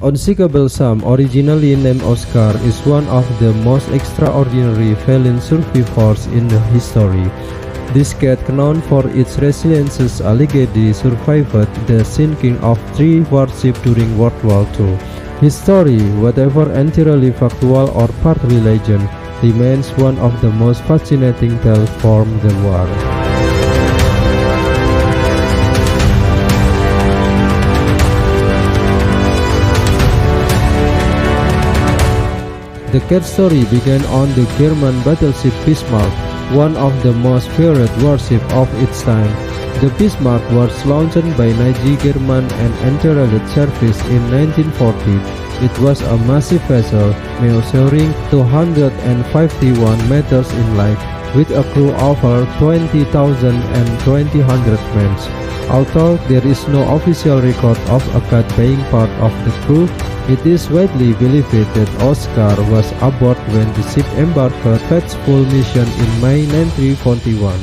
Unsinkable Sam, originally named Oscar, is one of the most extraordinary fallen survivors in history. This cat, known for its resilience, allegedly survived the sinking of 3 warships during World War II. His story, whatever entirely factual or partly legend, remains one of the most fascinating tales from the war. The cat story began on the German battleship Bismarck, one of the most feared warships of its time. The Bismarck was launched by Nazi Germany and entered service in 1940. It was a massive vessel measuring 251 meters in length, with a crew over 20,000 and 2,000 men. Although there is no official record of a cat being part of the crew, it is widely believed that Oscar was aboard when the ship embarked on its full mission in May 1941.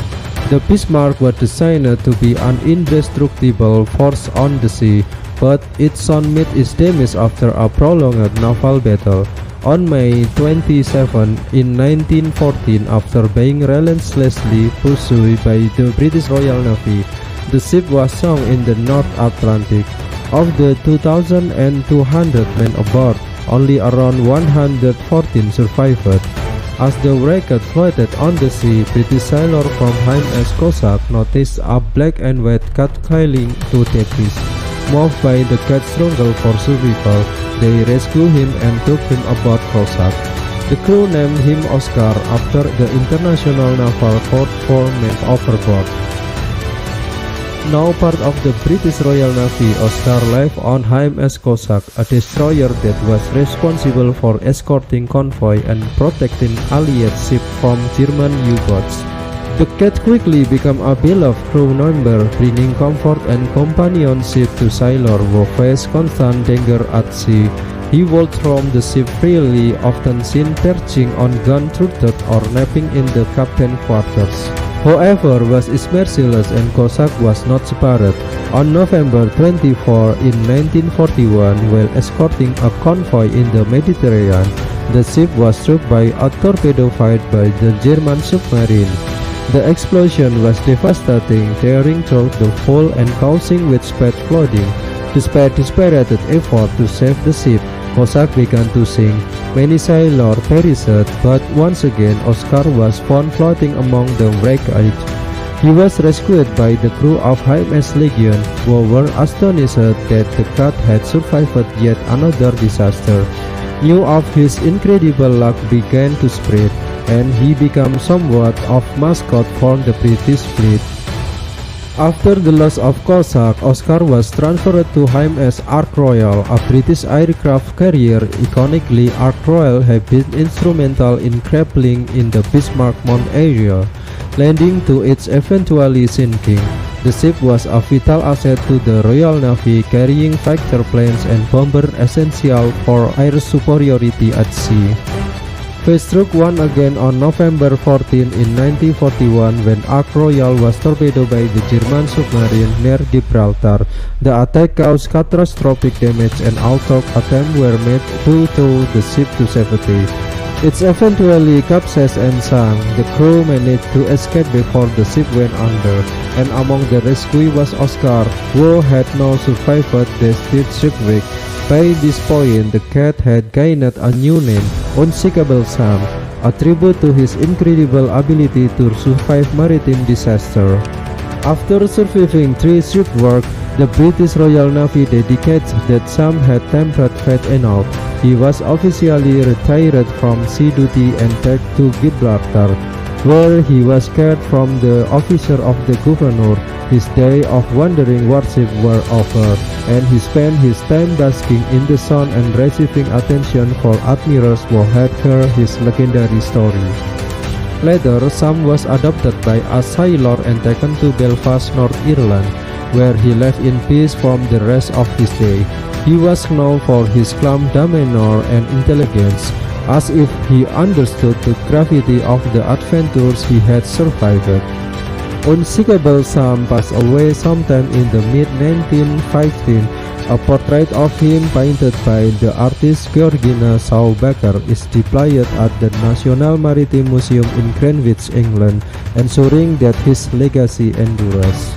The Bismarck was designed to be an indestructible force on the sea, but it soon met its damage after a prolonged naval battle. On May 27, in 1914, after being relentlessly pursued by the British Royal Navy, the ship was sunk in the North Atlantic. Of the 2,200 men aboard, only around 114 survived. As the wreck floated on the sea, British sailors from HMS Cossack noticed a black and white cat clinging to debris. Moved by the cat's struggle for survival, they rescued him and took him aboard Cossack. The crew named him Oscar after the International Naval Court for men overboard. Now part of the British Royal Navy, Oscar lived on HMS Cossack, a destroyer that was responsible for escorting convoy and protecting Allied ships from German U-boats. The cat quickly became a beloved crew member, bringing comfort and companionship to sailors who faced constant danger at sea. He would roam the ship freely, often seen perching on gun turret or napping in the captain's quarters. However, was merciless and Cossack was not spared. On November 24 in 1941, while escorting a convoy in the Mediterranean, the ship was struck by a torpedo fired by the German submarine. The explosion was devastating, tearing through the hull and causing widespread flooding. Despite desperate effort to save the ship, Cossack began to sink. Many sailors perished, but once again Oscar was found floating among the wreckage. He was rescued by the crew of HMS Legion, who were astonished that the cat had survived yet another disaster. News of his incredible luck began to spread, and he became somewhat of mascot for the British fleet. After the loss of Cossack, Oscar was transferred to HMS Ark Royal, a British aircraft carrier. Iconically, Ark Royal had been instrumental in grappling in the Bismarck Mount area, leading to its eventually sinking. The ship was a vital asset to the Royal Navy, carrying fighter planes and bombers essential for air superiority at sea. He struck once again on November 14 in 1941 when Ark Royal was torpedoed by the German submarine near Gibraltar. The attack caused catastrophic damage and although attempts were made to tow the ship to safety, it eventually capsized and sank. The crew managed to escape before the ship went under, and among the rescued was Oscar, who had now survived the shipwreck. By this point, the cat had gained a new name, Unsinkable Sam, a tribute to his incredible ability to survive maritime disaster. After surviving 3 shipwrecks, the British Royal Navy dedicated that Sam had tempered fate enough. He was officially retired from sea duty and taken to Gibraltar, where he was cared from the officer of the governor. His days of wandering worship were over, and he spent his time basking in the sun and receiving attention from admirers who had heard his legendary story. Later, Sam was adopted by a sailor and taken to Belfast, North Ireland, where he lived in peace from the rest of his day. He was known for his calm demeanor and intelligence, as if he understood the gravity of the adventures he had survived. Unsinkable Sam passed away sometime in the mid-1915 A portrait of him painted by the artist Georgina Saubacher is displayed at the National Maritime Museum in Greenwich, England, ensuring that his legacy endures.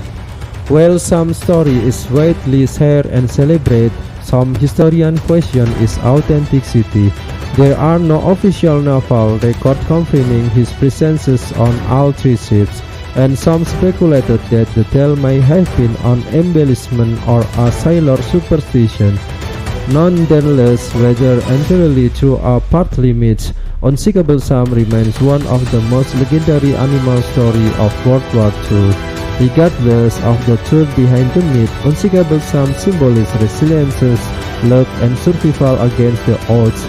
While some story is widely shared and celebrated, some historians question its authenticity. There are no official naval records confirming his presence on all three ships, and some speculated that the tale may have been an embellishment or a sailor superstition. Nonetheless, whether entirely true or partly myth, Unsinkable Sam remains one of the most legendary animal stories of World War II. Regardless of the truth behind the myth, Unsinkable Sam symbolizes resilience, luck, and survival against the odds.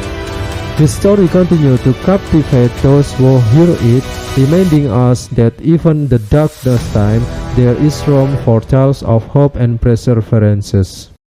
His story continues to captivate those who hear it, reminding us that even in the darkest time, there is room for tales of hope and perseverance.